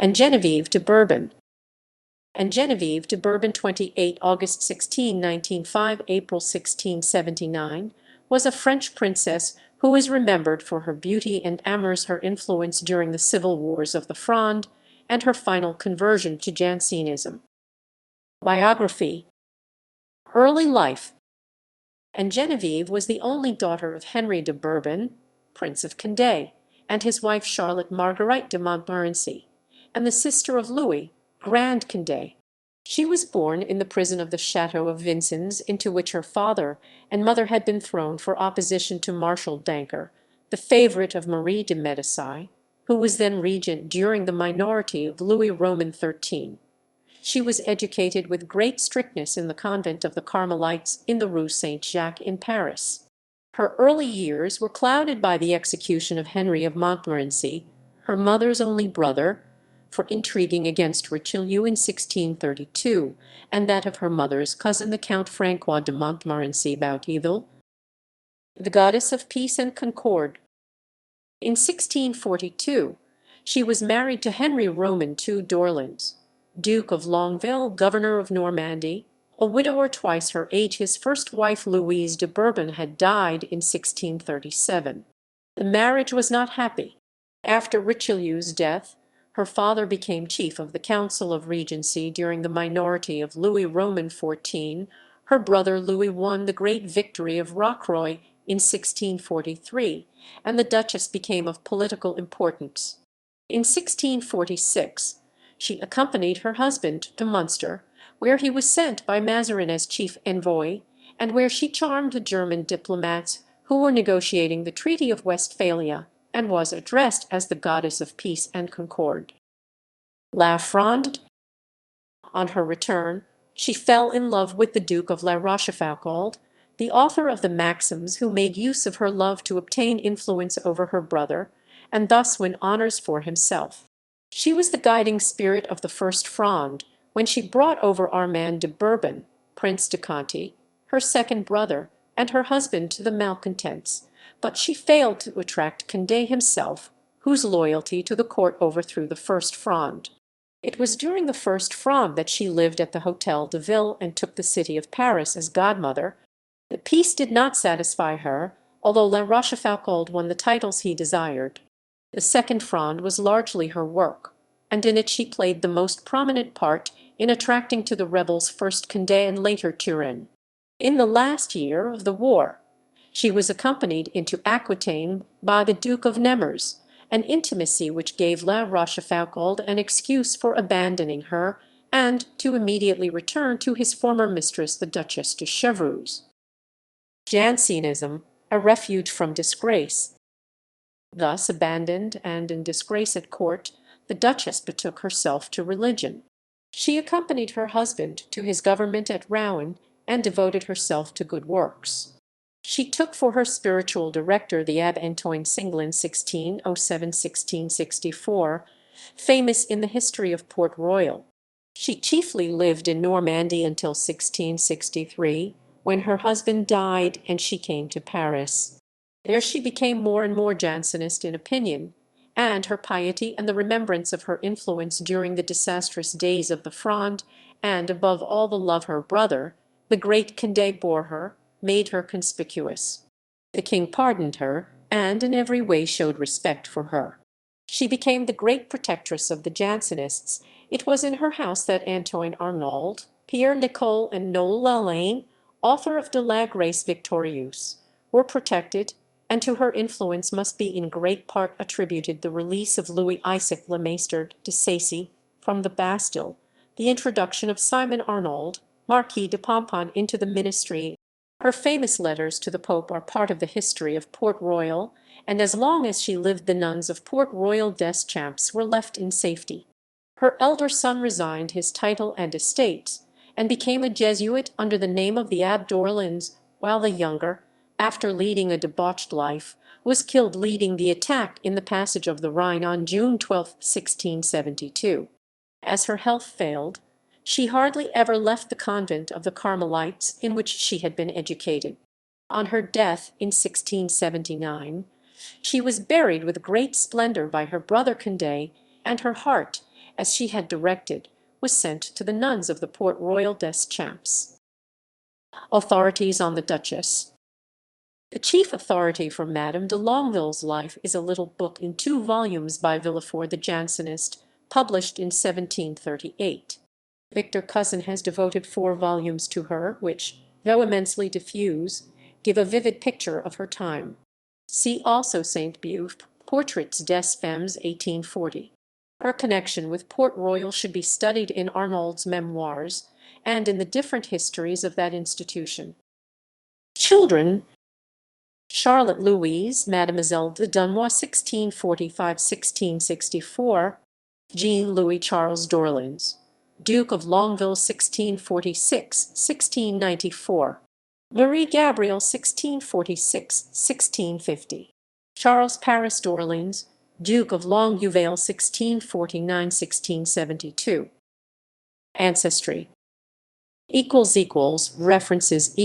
Anne-Geneviève de Bourbon. Anne-Geneviève de Bourbon, 28 August 16, 1905, April 1679, was a French princess who is remembered for her beauty and amours, her influence during the civil wars of the Fronde, and her final conversion to Jansenism. Biography. Early life. Anne-Geneviève was the only daughter of Henry de Bourbon, Prince of Condé, and his wife Charlotte Marguerite de Montmorency, and the sister of Louis, Grand Condé. She was born in the prison of the Château of Vincennes, into which her father and mother had been thrown for opposition to Marshal Danker, the favourite of Marie de Médicis, who was then regent during the minority of Louis Roman XIII. She was educated with great strictness in the convent of the Carmelites in the Rue Saint-Jacques in Paris. Her early years were clouded by the execution of Henry of Montmorency, her mother's only brother, for intriguing against Richelieu in 1632, and that of her mother's cousin, the Count Francois de Montmorency Bougainville, the goddess of peace and concord. In 1642, she was married to Henry Roman II d'Orleans, Duke of Longueville, governor of Normandy, a widower twice her age. His first wife, Louise de Bourbon, had died in 1637. The marriage was not happy. After Richelieu's death, her father became chief of the Council of Regency during the minority of Louis Roman XIV. Her brother Louis won the great victory of Rocroi in 1643, and the Duchess became of political importance. In 1646, she accompanied her husband to Munster, where he was sent by Mazarin as chief envoy, and where she charmed the German diplomats who were negotiating the Treaty of Westphalia, and was addressed as the goddess of peace and concord. La Fronde. On her return, she fell in love with the Duke of La Rochefoucauld, the author of the Maxims, who made use of her love to obtain influence over her brother, and thus win honours for himself. She was the guiding spirit of the First Fronde, when she brought over Armand de Bourbon, Prince de Conti, her second brother, and her husband to the malcontents, but she failed to attract Condé himself, whose loyalty to the court overthrew the First Fronde. It was during the First Fronde that she lived at the Hôtel de Ville and took the city of Paris as godmother. The peace did not satisfy her, although La Rochefoucauld won the titles he desired. The Second Fronde was largely her work, and in it she played the most prominent part in attracting to the rebels first Condé and later Turenne. In the last year of the war, she was accompanied into Aquitaine by the Duke of Nemours, an intimacy which gave La Rochefoucauld an excuse for abandoning her and to immediately return to his former mistress, the Duchess de Chevreuse. Jansenism, a refuge from disgrace. Thus abandoned and in disgrace at court, the Duchess betook herself to religion. She accompanied her husband to his government at Rouen and devoted herself to good works. She took for her spiritual director the Abbé Antoine Singlin (1607–1664), famous in the history of Port Royal. She chiefly lived in Normandy until 1663, when her husband died and she came to Paris. There she became more and more Jansenist in opinion, and her piety and the remembrance of her influence during the disastrous days of the Fronde, and above all the love her brother, the great Condé, bore her, made her conspicuous. The king pardoned her, and in every way showed respect for her. She became the great protectress of the Jansenists. It was in her house that Antoine Arnauld, Pierre Nicole, and Noël Alain, author of De la Grace Victorieuse, were protected, and to her influence must be in great part attributed the release of Louis Isaac Le Maistre de Sacy from the Bastille, the introduction of Simon Arnauld, Marquis de Pomponne, into the ministry. Her famous letters to the Pope are part of the history of Port Royal, and as long as she lived the nuns of Port Royal des Champs were left in safety. Her elder son resigned his title and estates, and became a Jesuit under the name of the Abbé d'Orleans, while the younger, after leading a debauched life, was killed leading the attack in the passage of the Rhine on June 12, 1672. As her health failed, she hardly ever left the convent of the Carmelites in which she had been educated. On her death in 1679, she was buried with great splendour by her brother Condé, and her heart, as she had directed, was sent to the nuns of the Port Royal des Champs. Authorities on the Duchess. The chief authority for Madame de Longueville's life is a little book in 2 volumes by Villefort the Jansenist, published in 1738. Victor Cousin has devoted 4 volumes to her, which, though immensely diffuse, give a vivid picture of her time. See also Saint Beuve, Portraits des Femmes 1840. Her connection with Port Royal should be studied in Arnold's Memoirs, and in the different histories of that institution. Children. Charlotte Louise, Mademoiselle de Dunois 1645–1664, Jean Louis Charles d'Orleans, Duke of Longueville 1646–1694, Marie Gabrielle 1646–1650, Charles Paris d'Orleans, Duke of Longueville 1649–1672. Ancestry. References